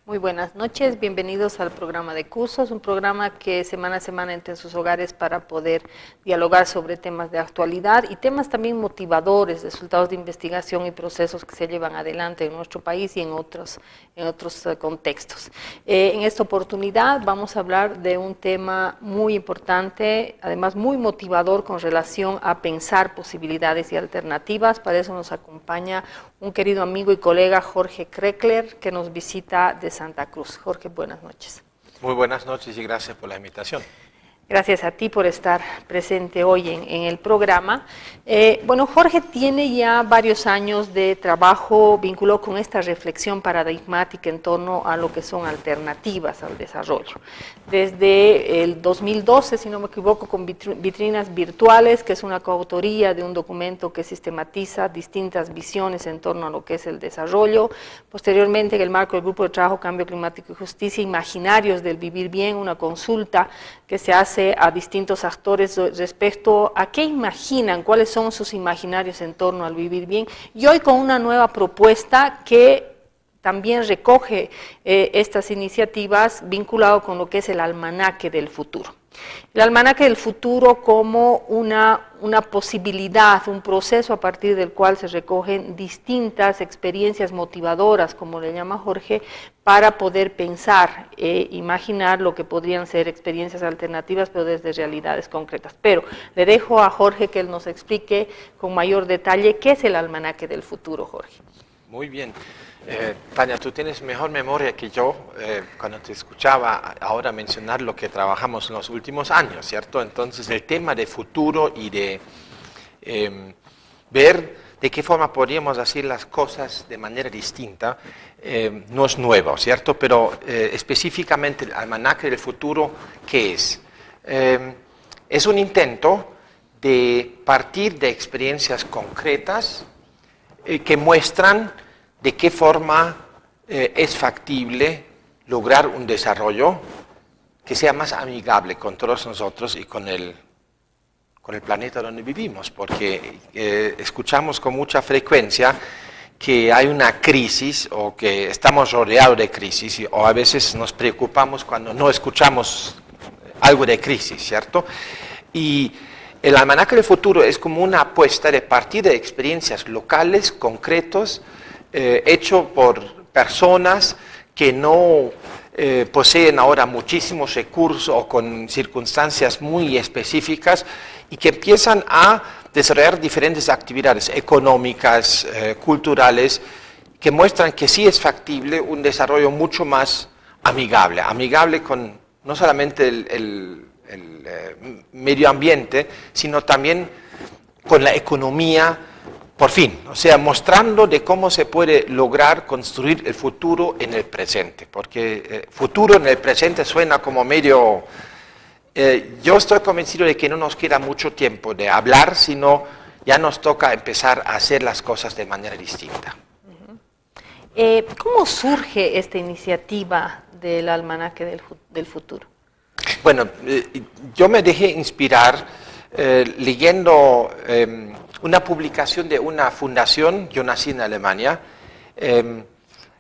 Muy buenas noches, bienvenidos al programa de cursos, un programa que semana a semana entra en sus hogares para poder dialogar sobre temas de actualidad y temas también motivadores, resultados de investigación y procesos que se llevan adelante en nuestro país y en otros contextos. En esta oportunidad vamos a hablar de un tema muy importante, además muy motivador con relación a pensar posibilidades y alternativas. Para eso nos acompaña un querido amigo y colega, Jorge Kreckler, que nos visita de Santa Cruz. Jorge, buenas noches. Muy buenas noches y gracias por la invitación. Gracias a ti por estar presente hoy en el programa. Bueno, Jorge tiene ya varios años de trabajo vinculado con esta reflexión paradigmática en torno a lo que son alternativas al desarrollo. Desde el 2012, si no me equivoco, con Vitrinas Virtuales, que es una coautoría de un documento que sistematiza distintas visiones en torno a lo que es el desarrollo. Posteriormente, en el marco del Grupo de Trabajo Cambio Climático y Justicia, Imaginarios del Vivir Bien, una consulta que se hace a distintos actores respecto a qué imaginan, cuáles son sus imaginarios en torno al vivir bien, y hoy con una nueva propuesta que también recoge estas iniciativas vinculado con lo que es el almanaque del futuro. El almanaque del futuro como una posibilidad, un proceso a partir del cual se recogen distintas experiencias motivadoras, como le llama Jorge, para poder pensar e imaginar lo que podrían ser experiencias alternativas, pero desde realidades concretas. Pero le dejo a Jorge que él nos explique con mayor detalle qué es el almanaque del futuro, Jorge. Muy bien. Tania, tú tienes mejor memoria que yo cuando te escuchaba ahora mencionar lo que trabajamos en los últimos años, ¿cierto? Entonces el tema de futuro y de ver de qué forma podríamos hacer las cosas de manera distinta no es nuevo, ¿cierto? Pero específicamente el almanaque del futuro, ¿qué es? Es un intento de partir de experiencias concretas que muestran de qué forma es factible lograr un desarrollo que sea más amigable con todos nosotros y con el planeta donde vivimos, porque escuchamos con mucha frecuencia que hay una crisis o que estamos rodeados de crisis, o a veces nos preocupamos cuando no escuchamos algo de crisis, ¿cierto? Y el almanaque del futuro es como una apuesta de partir de experiencias locales, concretos, hecho por personas que no poseen ahora muchísimos recursos o con circunstancias muy específicas y que empiezan a desarrollar diferentes actividades económicas, culturales, que muestran que sí es factible un desarrollo mucho más amigable con no solamente el medio ambiente, sino también con la economía, por fin, o sea, mostrando de cómo se puede lograr construir el futuro en el presente, porque futuro en el presente suena como medio... yo estoy convencido de que no nos queda mucho tiempo de hablar, sino ya nos toca empezar a hacer las cosas de manera distinta. ¿Cómo surge esta iniciativa del almanaque del futuro? Bueno, yo me dejé inspirar leyendo una publicación de una fundación. Yo nací en Alemania,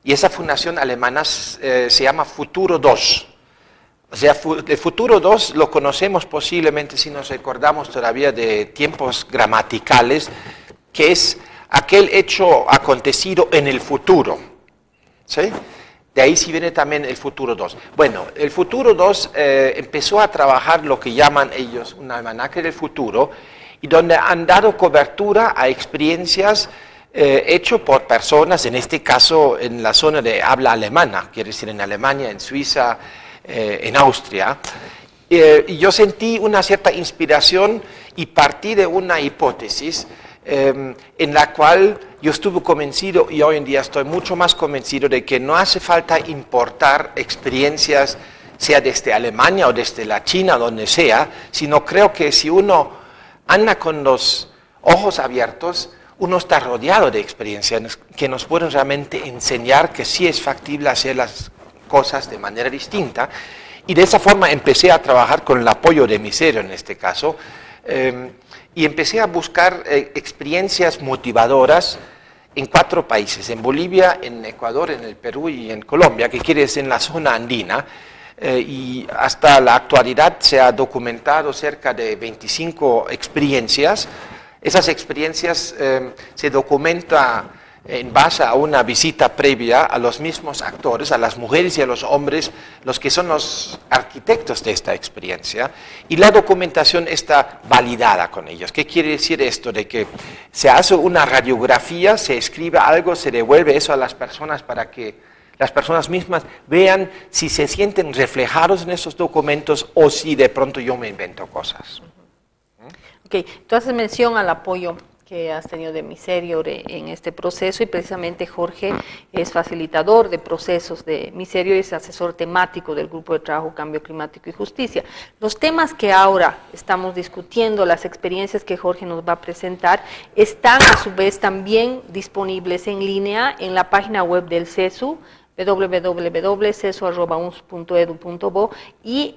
y esa fundación alemana se llama Futuro 2. O sea, el Futuro 2 lo conocemos posiblemente si nos recordamos todavía de tiempos gramaticales, que es aquel hecho acontecido en el futuro, ¿sí? De ahí sí viene también el Futuro 2. Bueno, el Futuro 2 empezó a trabajar lo que llaman ellos un almanaque del futuro, y donde han dado cobertura a experiencias hechas por personas, en este caso en la zona de habla alemana, quiere decir en Alemania, en Suiza, en Austria. Y yo sentí una cierta inspiración y partí de una hipótesis en la cual yo estuve convencido, y hoy en día estoy mucho más convencido, de que no hace falta importar experiencias, sea desde Alemania o desde la China, donde sea, sino creo que si uno anda con los ojos abiertos, uno está rodeado de experiencias que nos pueden realmente enseñar que sí es factible hacer las cosas de manera distinta. Y de esa forma empecé a trabajar con el apoyo de Misero en este caso, y empecé a buscar experiencias motivadoras en 4 países, en Bolivia, en Ecuador, en el Perú y en Colombia, que quiere decir en la zona andina, y hasta la actualidad se ha documentado cerca de 25 experiencias. Esas experiencias se documentan en base a una visita previa a los mismos actores, a las mujeres y a los hombres, los que son los arquitectos de esta experiencia, y la documentación está validada con ellos. ¿Qué quiere decir esto? De que se hace una radiografía, se escribe algo, se devuelve eso a las personas para que las personas mismas vean si se sienten reflejados en esos documentos o si de pronto yo me invento cosas. Ok, tú haces mención al apoyo que has tenido de Miserior en este proceso, y precisamente Jorge es facilitador de procesos de Miserior y es asesor temático del Grupo de Trabajo Cambio Climático y Justicia. Los temas que ahora estamos discutiendo, las experiencias que Jorge nos va a presentar, están a su vez también disponibles en línea en la página web del CESU, www.cesu.uns.edu.bo, y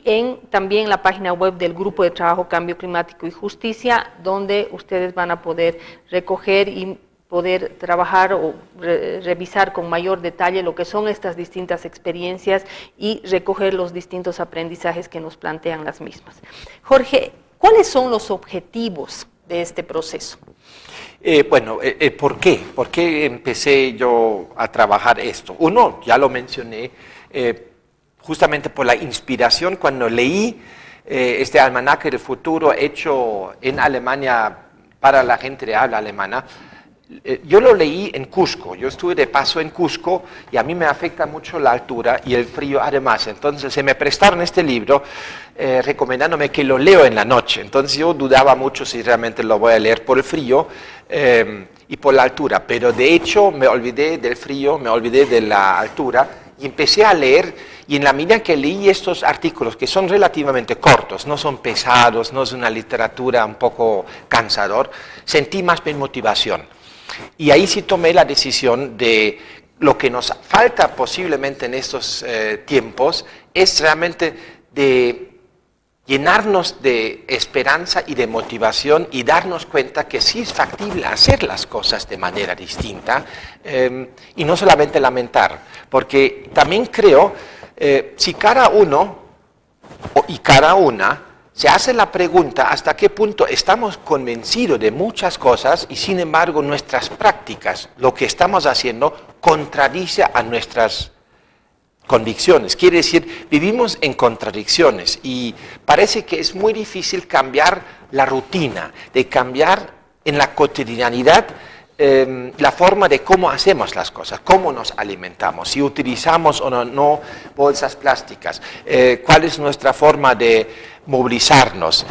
también la página web del Grupo de Trabajo Cambio Climático y Justicia, donde ustedes van a poder recoger y poder trabajar o revisar con mayor detalle lo que son estas distintas experiencias y recoger los distintos aprendizajes que nos plantean las mismas. Jorge, ¿cuáles son los objetivos de este proceso? ¿Por qué? ¿Por qué empecé yo a trabajar esto? Uno, ya lo mencioné, justamente por la inspiración cuando leí este almanaque del futuro hecho en Alemania para la gente de habla alemana. Yo lo leí en Cusco, yo estuve de paso en Cusco y a mí me afecta mucho la altura y el frío además, entonces se me prestaron este libro recomendándome que lo leo en la noche, entonces yo dudaba mucho si realmente lo voy a leer por el frío y por la altura, pero de hecho me olvidé del frío, me olvidé de la altura y empecé a leer, y en la medida que leí estos artículos que son relativamente cortos, no son pesados, no es una literatura un poco cansador, sentí más bien motivación. Y ahí sí tomé la decisión de lo que nos falta posiblemente en estos tiempos es realmente de llenarnos de esperanza y de motivación y darnos cuenta que sí es factible hacer las cosas de manera distinta y no solamente lamentar, porque también creo, si cada uno y cada una se hace la pregunta hasta qué punto estamos convencidos de muchas cosas y sin embargo nuestras prácticas, lo que estamos haciendo, contradice a nuestras convicciones. Quiere decir, vivimos en contradicciones y parece que es muy difícil cambiar la rutina, de cambiar en la cotidianidad la forma de cómo hacemos las cosas, cómo nos alimentamos, si utilizamos o no bolsas plásticas, cuál es nuestra forma de movilizarnos,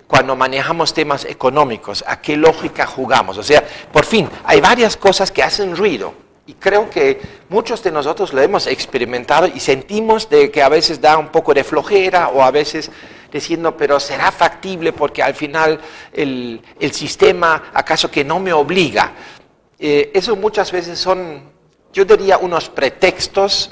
cuando manejamos temas económicos, a qué lógica jugamos. O sea, por fin, hay varias cosas que hacen ruido y creo que muchos de nosotros lo hemos experimentado y sentimos de que a veces da un poco de flojera o a veces diciendo, pero ¿será factible? Porque al final el sistema, ¿acaso que no me obliga? Eso muchas veces son, yo diría, unos pretextos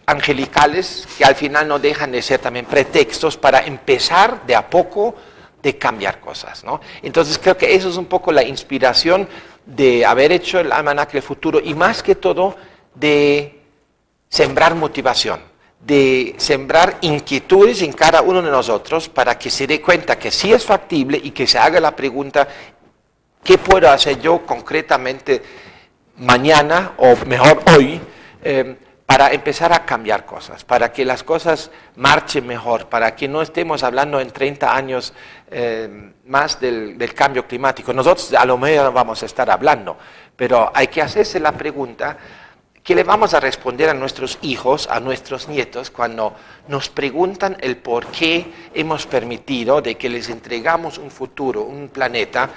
angelicales que al final no dejan de ser también pretextos para empezar de a poco de cambiar cosas, ¿no? Entonces creo que eso es un poco la inspiración de haber hecho el almanaque del futuro y más que todo de sembrar motivación, de sembrar inquietudes en cada uno de nosotros para que se dé cuenta que sí es factible y que se haga la pregunta, ¿qué puedo hacer yo concretamente mañana o mejor hoy para empezar a cambiar cosas, para que las cosas marchen mejor, para que no estemos hablando en 30 años más del cambio climático? Nosotros a lo mejor vamos a estar hablando, pero hay que hacerse la pregunta, ¿qué le vamos a responder a nuestros hijos, a nuestros nietos, cuando nos preguntan el por qué hemos permitido de que les entregamos un futuro, un planeta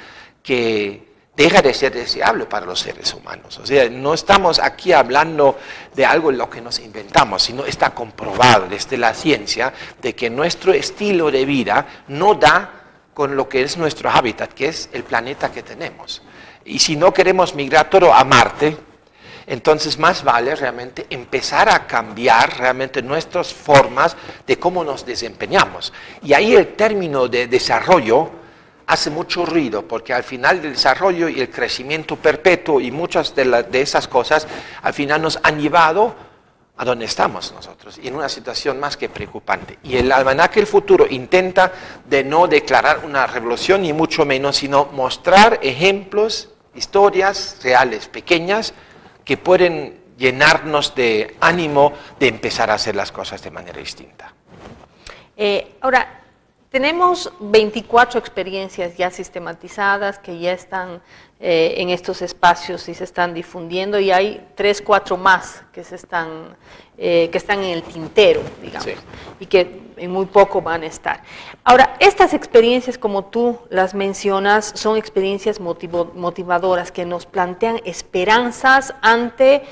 que deja de ser deseable para los seres humanos? O sea, no estamos aquí hablando de algo en lo que nos inventamos, sino está comprobado desde la ciencia de que nuestro estilo de vida no da con lo que es nuestro hábitat, que es el planeta que tenemos. Y si no queremos migrar todo a Marte, entonces más vale realmente empezar a cambiar realmente nuestras formas de cómo nos desempeñamos. Y ahí el término de desarrollo hace mucho ruido, porque al final el desarrollo y el crecimiento perpetuo y muchas de esas cosas al final nos han llevado a donde estamos nosotros, y en una situación más que preocupante. Y el Almanaque del Futuro intenta de no declarar una revolución, ni mucho menos, sino mostrar ejemplos, historias reales, pequeñas, que pueden llenarnos de ánimo de empezar a hacer las cosas de manera distinta. Ahora, tenemos 24 experiencias ya sistematizadas que ya están en estos espacios y se están difundiendo, y hay 3, 4 más que están en el tintero, digamos, sí, y que en muy poco van a estar. Ahora, estas experiencias, como tú las mencionas, son experiencias motivadoras que nos plantean esperanzas ante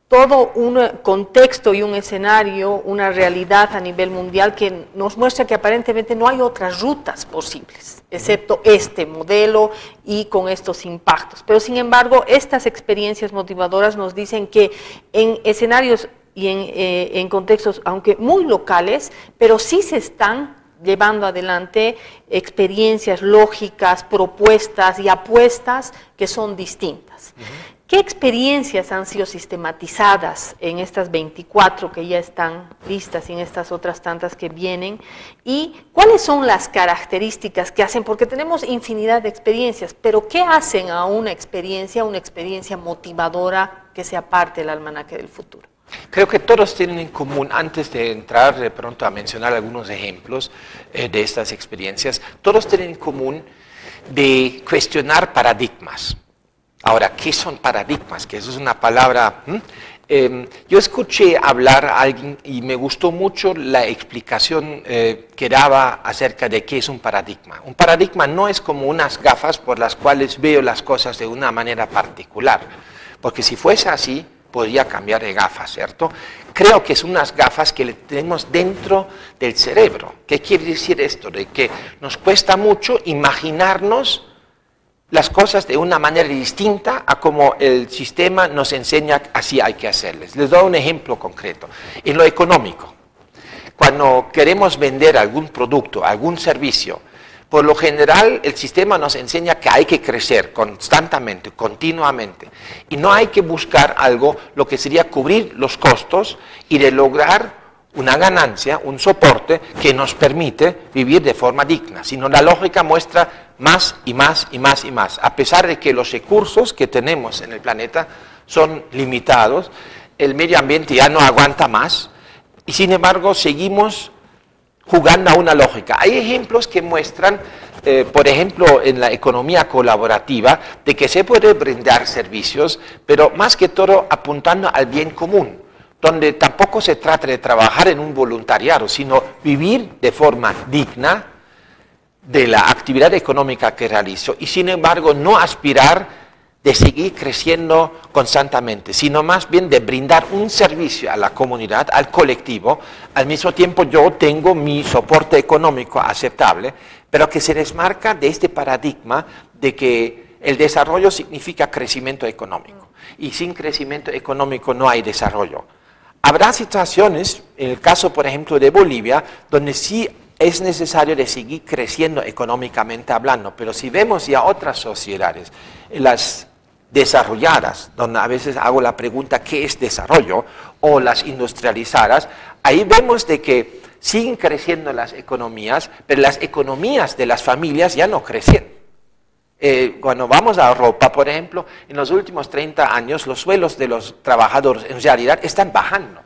todo un contexto y un escenario, una realidad a nivel mundial que nos muestra que aparentemente no hay otras rutas posibles, excepto este modelo y con estos impactos. Pero sin embargo, estas experiencias motivadoras nos dicen que en escenarios y en contextos, aunque muy locales, pero sí se están llevando adelante experiencias lógicas, propuestas y apuestas que son distintas. ¿Qué experiencias han sido sistematizadas en estas 24 que ya están listas y en estas otras tantas que vienen? ¿Y cuáles son las características que hacen? Porque tenemos infinidad de experiencias, pero ¿qué hacen a una experiencia motivadora que sea parte del Almanaque del Futuro? Creo que todos tienen en común, antes de entrar de pronto a mencionar algunos ejemplos de estas experiencias, todos tienen en común de cuestionar paradigmas. Ahora, ¿qué son paradigmas? Que eso es una palabra... yo escuché hablar a alguien y me gustó mucho la explicación que daba acerca de qué es un paradigma. Un paradigma no es como unas gafas por las cuales veo las cosas de una manera particular, porque si fuese así, podría cambiar de gafas, ¿cierto? Creo que son unas gafas que le tenemos dentro del cerebro. ¿Qué quiere decir esto? De que nos cuesta mucho imaginarnos las cosas de una manera distinta a como el sistema nos enseña así hay que hacerles. Les doy un ejemplo concreto. En lo económico, cuando queremos vender algún producto, algún servicio, por lo general el sistema nos enseña que hay que crecer constantemente, continuamente, y no hay que buscar algo, lo que sería cubrir los costos y de lograr una ganancia, un soporte que nos permite vivir de forma digna, sino la lógica muestra más y más y más y más. A pesar de que los recursos que tenemos en el planeta son limitados, el medio ambiente ya no aguanta más, y sin embargo seguimos jugando a una lógica. Hay ejemplos que muestran, por ejemplo, en la economía colaborativa, de que se puede brindar servicios, pero más que todo apuntando al bien común, donde tampoco se trata de trabajar en un voluntariado, sino vivir de forma digna de la actividad económica que realizo, y sin embargo no aspirar de seguir creciendo constantemente, sino más bien de brindar un servicio a la comunidad, al colectivo. Al mismo tiempo yo tengo mi soporte económico aceptable, pero que se desmarca de este paradigma de que el desarrollo significa crecimiento económico, y sin crecimiento económico no hay desarrollo. Habrá situaciones, en el caso por ejemplo de Bolivia, donde sí es necesario de seguir creciendo económicamente hablando, pero si vemos ya otras sociedades, las desarrolladas, donde a veces hago la pregunta ¿qué es desarrollo? O las industrializadas, ahí vemos de que siguen creciendo las economías, pero las economías de las familias ya no crecen. Cuando vamos a Europa, por ejemplo, en los últimos 30 años los sueldos de los trabajadores en realidad están bajando,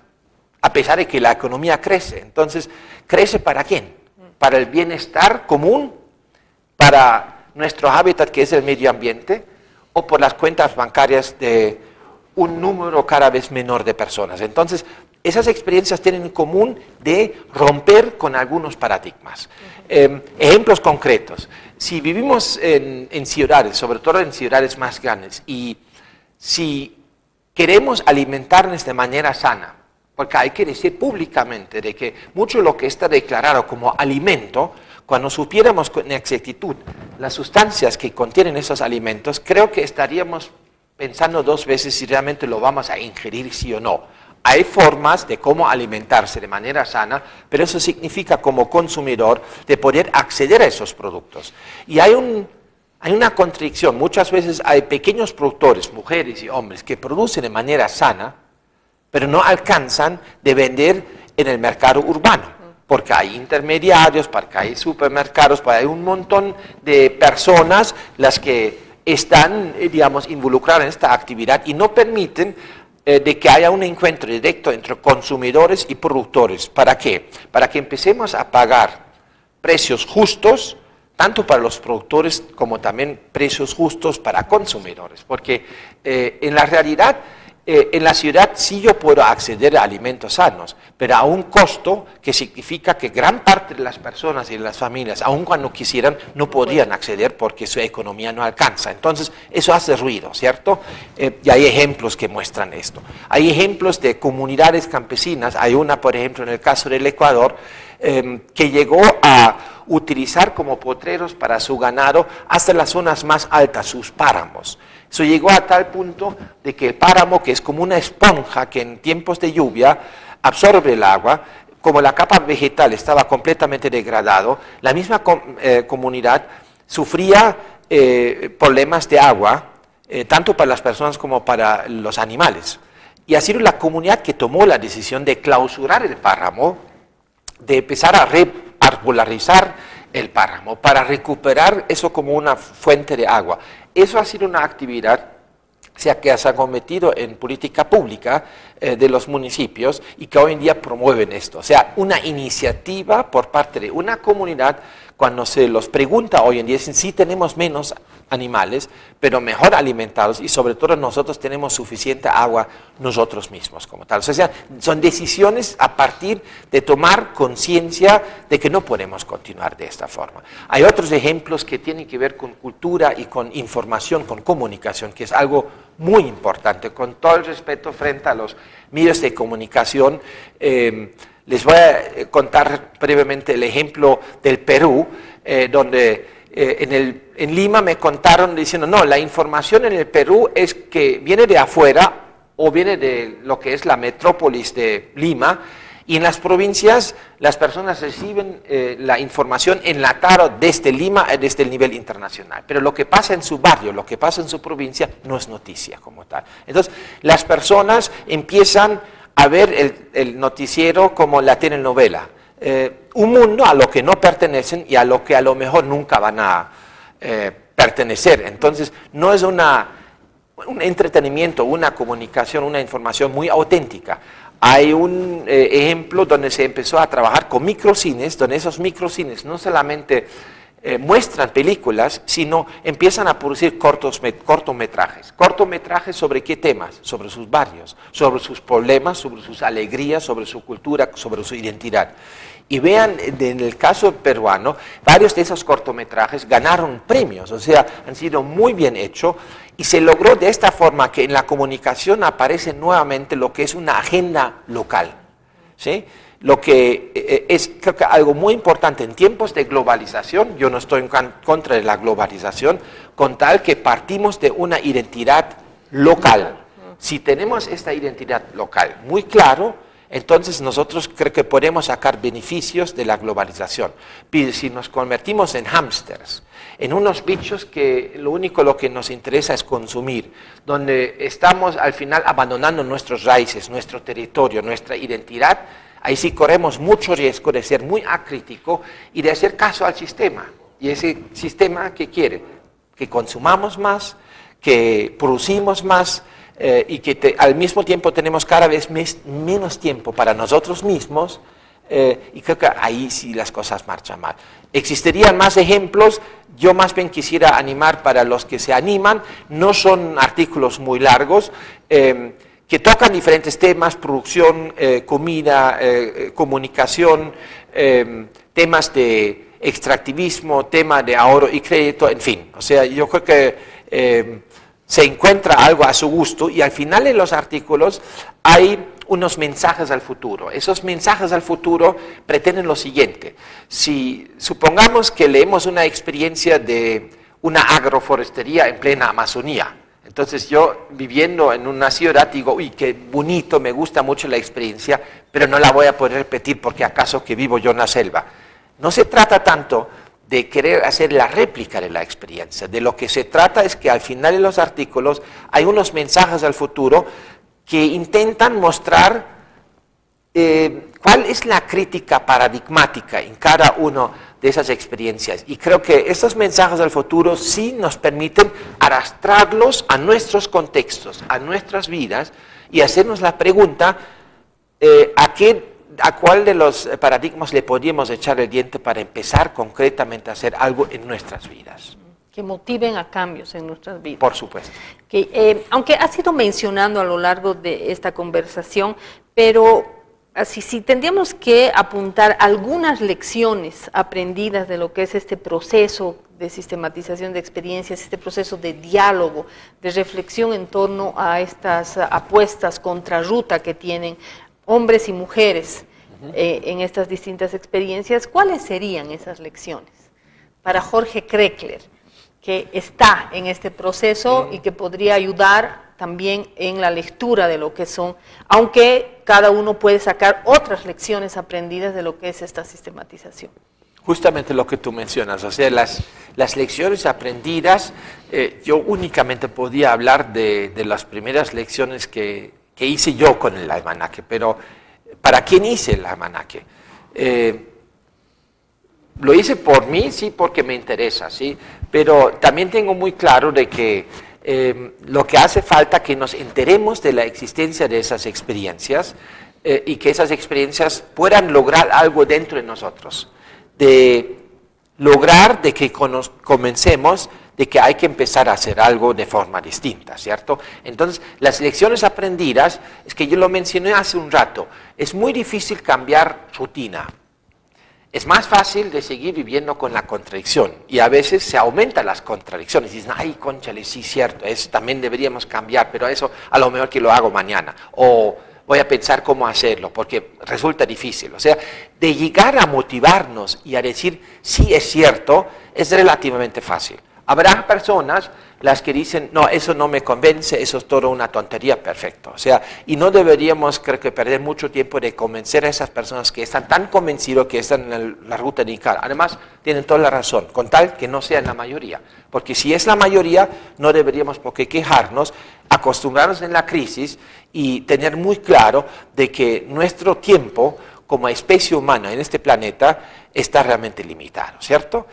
a pesar de que la economía crece. Entonces, ¿crece para quién? ¿Para el bienestar común? ¿Para nuestro hábitat que es el medio ambiente? ¿O por las cuentas bancarias de un número cada vez menor de personas? Entonces, esas experiencias tienen en común de romper con algunos paradigmas. Ejemplos concretos. Si vivimos en ciudades, sobre todo en ciudades más grandes, y si queremos alimentarnos de manera sana, porque hay que decir públicamente de que mucho de lo que está declarado como alimento, cuando supiéramos con exactitud las sustancias que contienen esos alimentos, creo que estaríamos pensando 2 veces si realmente lo vamos a ingerir, sí o no. hay formas de cómo alimentarse de manera sana, pero eso significa como consumidor de poder acceder a esos productos. Y hay una contradicción. Muchas veces hay pequeños productores, mujeres y hombres, que producen de manera sana, pero no alcanzan de vender en el mercado urbano, porque hay intermediarios, porque hay supermercados, porque hay un montón de personas las que están, digamos, involucradas en esta actividad y no permiten de que haya un encuentro directo entre consumidores y productores. ¿Para qué? Para que empecemos a pagar precios justos, tanto para los productores como también precios justos para consumidores, porque en la realidad, en la ciudad sí yo puedo acceder a alimentos sanos, pero a un costo que significa que gran parte de las personas y de las familias, aun cuando quisieran, no podrían acceder porque su economía no alcanza. Entonces, eso hace ruido, ¿cierto? Y hay ejemplos que muestran esto. Hay ejemplos de comunidades campesinas, hay una, por ejemplo, en el caso del Ecuador, que llegó a utilizar como potreros para su ganado hasta las zonas más altas, sus páramos. Eso llegó a tal punto de que el páramo, que es como una esponja que en tiempos de lluvia absorbe el agua, como la capa vegetal estaba completamente degradado, la misma comunidad sufría problemas de agua, tanto para las personas como para los animales. Y ha sido la comunidad que tomó la decisión de clausurar el páramo, de empezar a rearbolarizar el páramo para recuperar eso como una fuente de agua. Eso ha sido una actividad que se ha cometido en política pública de los municipios y que hoy en día promueven esto. O sea, una iniciativa por parte de una comunidad, cuando se los pregunta hoy en día, dicen, sí tenemos menos animales, pero mejor alimentados y sobre todo nosotros tenemos suficiente agua nosotros mismos como tal. O sea, son decisiones a partir de tomar conciencia de que no podemos continuar de esta forma. Hay otros ejemplos que tienen que ver con cultura y con información, con comunicación, que es algo muy importante. Con todo el respeto frente a los medios de comunicación, les voy a contar brevemente el ejemplo del Perú, donde en Lima me contaron diciendo, no, la información en el Perú es que viene de afuera o viene de lo que es la metrópolis de Lima, y en las provincias las personas reciben la información enlatada desde Lima, desde el nivel internacional. Pero lo que pasa en su barrio, lo que pasa en su provincia, no es noticia como tal. Entonces, las personas empiezan a ver el noticiero como la telenovela. Un mundo a lo que no pertenecen y a lo que a lo mejor nunca van a pertenecer. Entonces, no es un entretenimiento, una comunicación, una información muy auténtica. Hay un ejemplo donde se empezó a trabajar con microcines, donde esos microcines no solamente muestran películas, sino empiezan a producir cortometrajes. ¿Cortometrajes sobre qué temas? Sobre sus barrios, sobre sus problemas, sobre sus alegrías, sobre su cultura, sobre su identidad. Y vean, en el caso peruano, varios de esos cortometrajes ganaron premios, o sea, han sido muy bien hechos, y se logró de esta forma que en la comunicación aparece nuevamente lo que es una agenda local, ¿sí? Lo que es, creo que algo muy importante en tiempos de globalización, yo no estoy en contra de la globalización, con tal que partimos de una identidad local. Si tenemos esta identidad local muy claro, entonces nosotros creo que podemos sacar beneficios de la globalización. Pero si nos convertimos en hámsters, en unos bichos que lo que nos interesa es consumir, donde estamos al final abandonando nuestros raíces, nuestro territorio, nuestra identidad, ahí sí corremos mucho riesgo de ser muy acrítico y de hacer caso al sistema. Y ese sistema, ¿qué quiere? Que consumamos más, que producimos más, y que al mismo tiempo tenemos cada vez menos tiempo para nosotros mismos, y creo que ahí sí las cosas marchan mal. Existirían más ejemplos, yo más bien quisiera animar para los que se animan, no son artículos muy largos, que tocan diferentes temas, producción, comida, comunicación, temas de extractivismo, tema de ahorro y crédito, en fin. O sea, yo creo que se encuentra algo a su gusto y al final de los artículos hay unos mensajes al futuro. Esos mensajes al futuro pretenden lo siguiente. Si supongamos que leemos una experiencia de una agroforestería en plena Amazonía, Entonces yo viviendo en una ciudad digo, uy, qué bonito, me gusta mucho la experiencia, pero no la voy a poder repetir porque acaso que vivo yo en la selva. No se trata tanto de querer hacer la réplica de la experiencia. De lo que se trata es que al final de los artículos hay unos mensajes al futuro que intentan mostrar cuál es la crítica paradigmática en cada una de esas experiencias. Y creo que estos mensajes al futuro sí nos permiten arrastrarlos a nuestros contextos, a nuestras vidas, y hacernos la pregunta, ¿a cuál de los paradigmas le podríamos echar el diente para empezar concretamente a hacer algo en nuestras vidas? Que motiven a cambios en nuestras vidas. Por supuesto. Que, aunque ha sido mencionando a lo largo de esta conversación, pero así, si tendríamos que apuntar algunas lecciones aprendidas de lo que es este proceso de sistematización de experiencias, este proceso de diálogo, de reflexión en torno a estas apuestas contrarruta que tienen hombres y mujeres en estas distintas experiencias, ¿cuáles serían esas lecciones? Para Jorge Kreckler, que está en este proceso y que podría ayudar también en la lectura de lo que son, aunque cada uno puede sacar otras lecciones aprendidas de lo que es esta sistematización. Justamente lo que tú mencionas, o sea, las lecciones aprendidas, yo únicamente podía hablar de las primeras lecciones que hice yo con el almanaque, pero ¿para quién hice el almanaque? Lo hice por mí, sí, porque me interesa, sí, pero también tengo muy claro de que lo que hace falta es que nos enteremos de la existencia de esas experiencias y que esas experiencias puedan lograr algo dentro de nosotros, de lograr de que comencemos de que hay que empezar a hacer algo de forma distinta, ¿cierto? Entonces, las lecciones aprendidas, es que yo lo mencioné hace un rato, es muy difícil cambiar rutina. Es más fácil de seguir viviendo con la contradicción y a veces se aumentan las contradicciones. Dicen, ay, cónchale, sí, cierto, eso también deberíamos cambiar, pero eso a lo mejor que lo hago mañana. O voy a pensar cómo hacerlo, porque resulta difícil. O sea, de llegar a motivarnos y a decir, sí, es cierto, es relativamente fácil. Habrá personas las que dicen, no, eso no me convence, eso es todo una tontería, perfecto. O sea, y no deberíamos, creo que, perder mucho tiempo de convencer a esas personas que están tan convencidos que están en la ruta de Icar. Además, tienen toda la razón, con tal que no sean la mayoría. Porque si es la mayoría, no deberíamos por qué quejarnos, acostumbrarnos en la crisis y tener muy claro de que nuestro tiempo como especie humana en este planeta está realmente limitado, ¿cierto?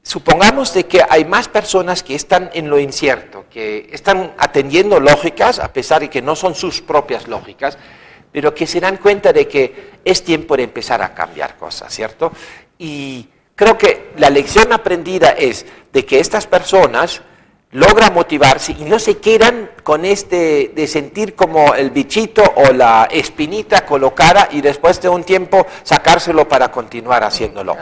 Supongamos de que hay más personas que están en lo incierto, que están atendiendo lógicas, a pesar de que no son sus propias lógicas, pero que se dan cuenta de que es tiempo de empezar a cambiar cosas, ¿cierto? Y creo que la lección aprendida es de que estas personas logran motivarse y no se quedan con de sentir como el bichito o la espinita colocada y después de un tiempo sacárselo para continuar haciéndolo.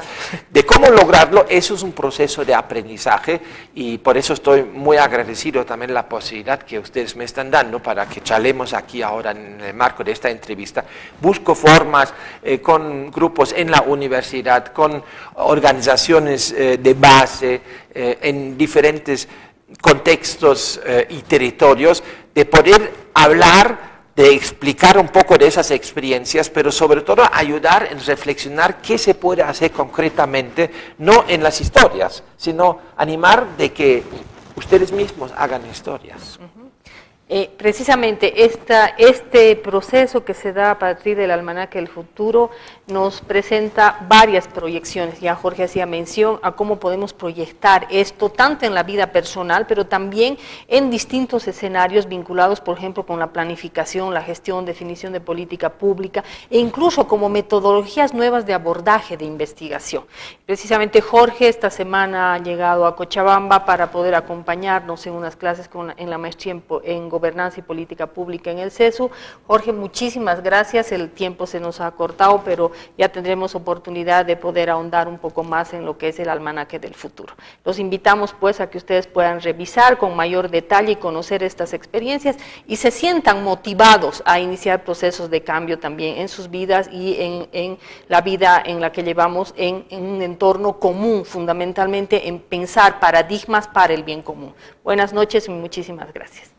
De cómo lograrlo, eso es un proceso de aprendizaje y por eso estoy muy agradecido también la posibilidad que ustedes me están dando para que charlemos aquí ahora en el marco de esta entrevista. Busco formas con grupos en la universidad, con organizaciones de base, en diferentes contextos y territorios, de poder hablar, de explicar un poco de esas experiencias, pero sobre todo ayudar en reflexionar qué se puede hacer concretamente, no en las historias, sino animar de que ustedes mismos hagan historias. Precisamente este proceso que se da a partir del Almanaque del Futuro nos presenta varias proyecciones. Ya Jorge hacía mención a cómo podemos proyectar esto tanto en la vida personal, pero también en distintos escenarios vinculados, por ejemplo, con la planificación, la gestión, definición de política pública e incluso como metodologías nuevas de abordaje de investigación. Precisamente Jorge esta semana ha llegado a Cochabamba para poder acompañarnos en unas clases en la maestría en Gobernanza y Política Pública en el CESU. Jorge, muchísimas gracias, el tiempo se nos ha cortado, pero ya tendremos oportunidad de poder ahondar un poco más en lo que es el almanaque del futuro. Los invitamos pues a que ustedes puedan revisar con mayor detalle y conocer estas experiencias y se sientan motivados a iniciar procesos de cambio también en sus vidas y en la vida en la que llevamos en un entorno común, fundamentalmente en pensar paradigmas para el bien común. Buenas noches y muchísimas gracias.